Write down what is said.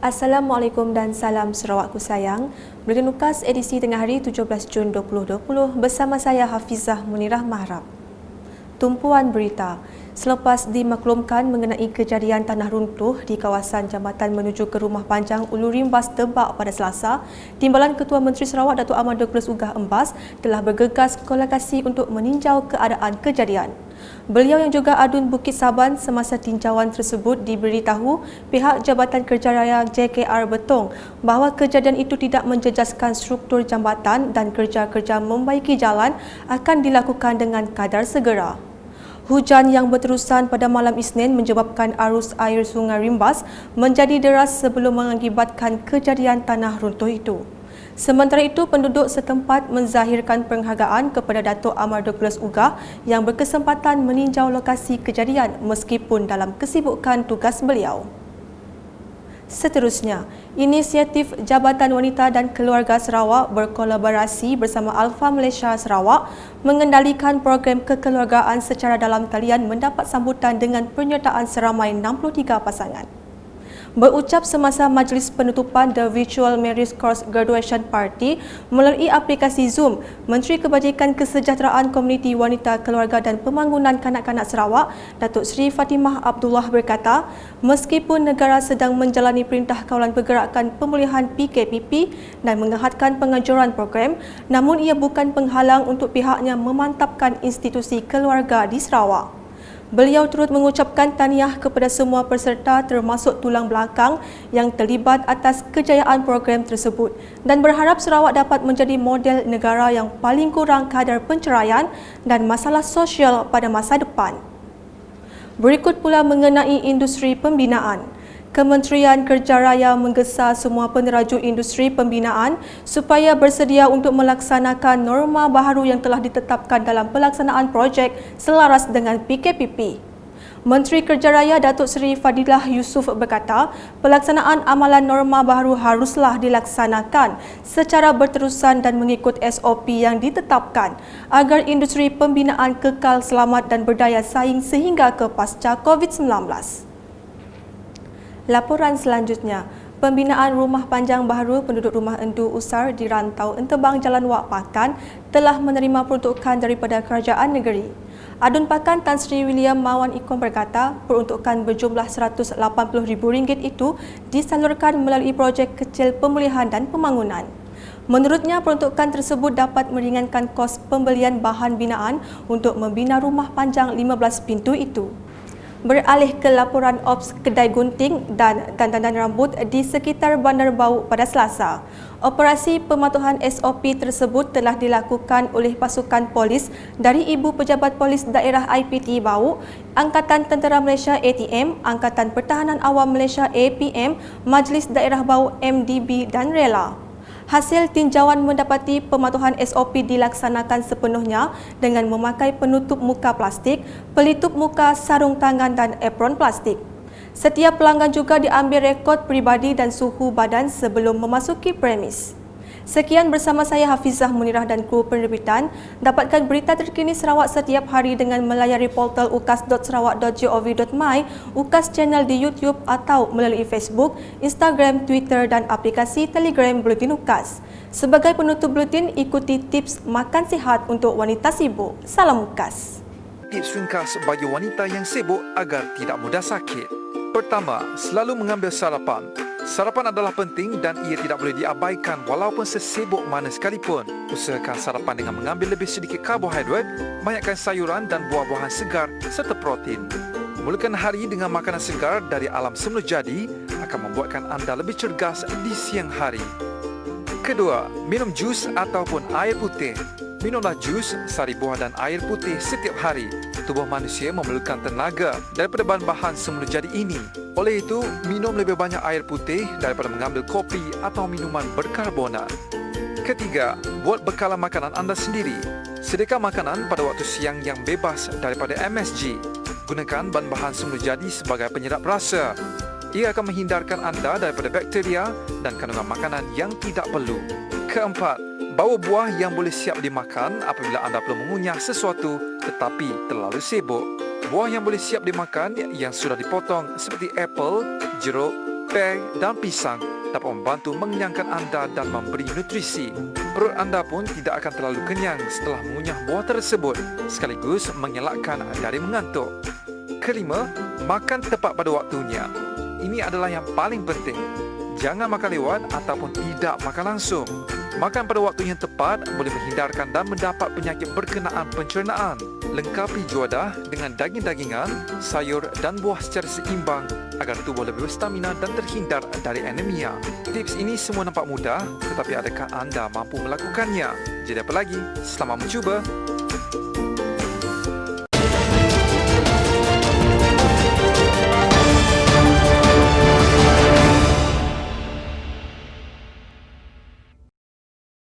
Assalamualaikum dan salam Sarawakku sayang. Buletin Ukas edisi tengah hari 17 Jun 2020 bersama saya Hafizah Munirah Mahrab. Tumpuan berita. Selepas dimaklumkan mengenai kejadian tanah runtuh di kawasan jambatan menuju ke Rumah Panjang Ulu Rimbas Tebak pada Selasa, Timbalan Ketua Menteri Sarawak Datuk Ahmad Douglas Ugah Embas telah bergegas ke lokasi untuk meninjau keadaan kejadian. Beliau yang juga adun Bukit Saban semasa tinjauan tersebut diberitahu pihak Jabatan Kerjaya JKR Betong bahawa kejadian itu tidak menjejaskan struktur jambatan dan kerja-kerja membaiki jalan akan dilakukan dengan kadar segera. Hujan yang berterusan pada malam Isnin menyebabkan arus air Sungai Rimbas menjadi deras sebelum mengakibatkan kejadian tanah runtuh itu. Sementara itu, penduduk setempat menzahirkan penghargaan kepada Datuk Ahmad Douglas Ugah yang berkesempatan meninjau lokasi kejadian meskipun dalam kesibukan tugas beliau. Seterusnya, inisiatif Jabatan Wanita dan Keluarga Sarawak berkolaborasi bersama Alpha Malaysia Sarawak mengendalikan program kekeluargaan secara dalam talian mendapat sambutan dengan penyertaan seramai 63 pasangan. Berucap semasa majlis penutupan The Virtual Marriage Course Graduation Party melalui aplikasi Zoom, Menteri Kebajikan Kesejahteraan Komuniti Wanita, Keluarga dan Pembangunan Kanak-kanak Sarawak, Datuk Seri Fatimah Abdullah berkata, meskipun negara sedang menjalani Perintah Kawalan Pergerakan Pemulihan PKPP dan menghadkan penganjuran program, namun ia bukan penghalang untuk pihaknya memantapkan institusi keluarga di Sarawak. Beliau turut mengucapkan tahniah kepada semua peserta termasuk tulang belakang yang terlibat atas kejayaan program tersebut dan berharap Sarawak dapat menjadi model negara yang paling kurang kadar penceraian dan masalah sosial pada masa depan. Berikut pula mengenai industri pembinaan. Kementerian Kerja Raya menggesa semua peneraju industri pembinaan supaya bersedia untuk melaksanakan norma baharu yang telah ditetapkan dalam pelaksanaan projek selaras dengan PKPP. Menteri Kerja Raya Datuk Seri Fadilah Yusof berkata, pelaksanaan amalan norma baharu haruslah dilaksanakan secara berterusan dan mengikut SOP yang ditetapkan agar industri pembinaan kekal selamat dan berdaya saing sehingga ke pasca COVID-19. Laporan selanjutnya, pembinaan rumah panjang baharu penduduk rumah Endu Usar di Rantau Entebang Jalan Wak Pakan telah menerima peruntukan daripada kerajaan negeri. Adun Pakan Tan Sri William Mawan Ikom berkata, peruntukan berjumlah RM180,000 itu disalurkan melalui projek kecil pemulihan dan pembangunan. Menurutnya, peruntukan tersebut dapat meringankan kos pembelian bahan binaan untuk membina rumah panjang 15 pintu itu. Beralih ke laporan Ops Kedai Gunting dan dandanan rambut di sekitar Bandar Bau pada Selasa. Operasi pematuhan SOP tersebut telah dilakukan oleh pasukan polis dari Ibu Pejabat Polis Daerah IPT Bau, Angkatan Tentera Malaysia ATM, Angkatan Pertahanan Awam Malaysia APM, Majlis Daerah Bau MDB dan Rela. Hasil tinjauan mendapati pematuhan SOP dilaksanakan sepenuhnya dengan memakai penutup muka plastik, pelitup muka, sarung tangan dan apron plastik. Setiap pelanggan juga diambil rekod peribadi dan suhu badan sebelum memasuki premis. Sekian bersama saya Hafizah Munirah dan kru penerbitan. Dapatkan berita terkini Sarawak setiap hari dengan melayari portal ukas.sarawak.gov.my, Ukas channel di YouTube atau melalui Facebook, Instagram, Twitter dan aplikasi Telegram Buletin Ukas. Sebagai penutup buletin, ikuti tips makan sihat untuk wanita sibuk. Salam Ukas. Tips ringkas bagi wanita yang sibuk agar tidak mudah sakit. Pertama, selalu mengambil sarapan. Sarapan adalah penting dan ia tidak boleh diabaikan walaupun sesibuk mana sekalipun. Usahakan sarapan dengan mengambil lebih sedikit karbohidrat, banyakkan sayuran dan buah-buahan segar serta protein. Mulakan hari dengan makanan segar dari alam semula jadi akan membuatkan anda lebih cergas di siang hari. Kedua, minum jus ataupun air putih. Minumlah jus, sari buah dan air putih setiap hari. Tubuh manusia memerlukan tenaga daripada bahan-bahan semula jadi ini. Oleh itu, minum lebih banyak air putih daripada mengambil kopi atau minuman berkarbonat. Ketiga, buat bekalan makanan anda sendiri. Sediakan makanan pada waktu siang yang bebas daripada MSG. Gunakan bahan-bahan semula jadi sebagai penyedap rasa. Ia akan menghindarkan anda daripada bakteria dan kandungan makanan yang tidak perlu. Keempat, bawa buah yang boleh siap dimakan apabila anda perlu mengunyah sesuatu tetapi terlalu sibuk. Buah yang boleh siap dimakan yang sudah dipotong seperti apel, jeruk, Peri dan pisang dapat membantu mengenyangkan anda dan memberi nutrisi. Perut anda pun tidak akan terlalu kenyang setelah mengunyah buah tersebut, sekaligus mengelakkan dari mengantuk. Kelima, makan tepat pada waktunya. Ini adalah yang paling penting. Jangan makan lewat ataupun tidak makan langsung. Makan pada waktu yang tepat boleh menghindarkan dan mendapat penyakit berkenaan pencernaan. Lengkapi juadah dengan daging-dagingan, sayur dan buah secara seimbang agar tubuh lebih berstamina dan terhindar dari anemia. Tips ini semua nampak mudah, tetapi adakah anda mampu melakukannya? Jadi apa lagi? Selamat mencuba!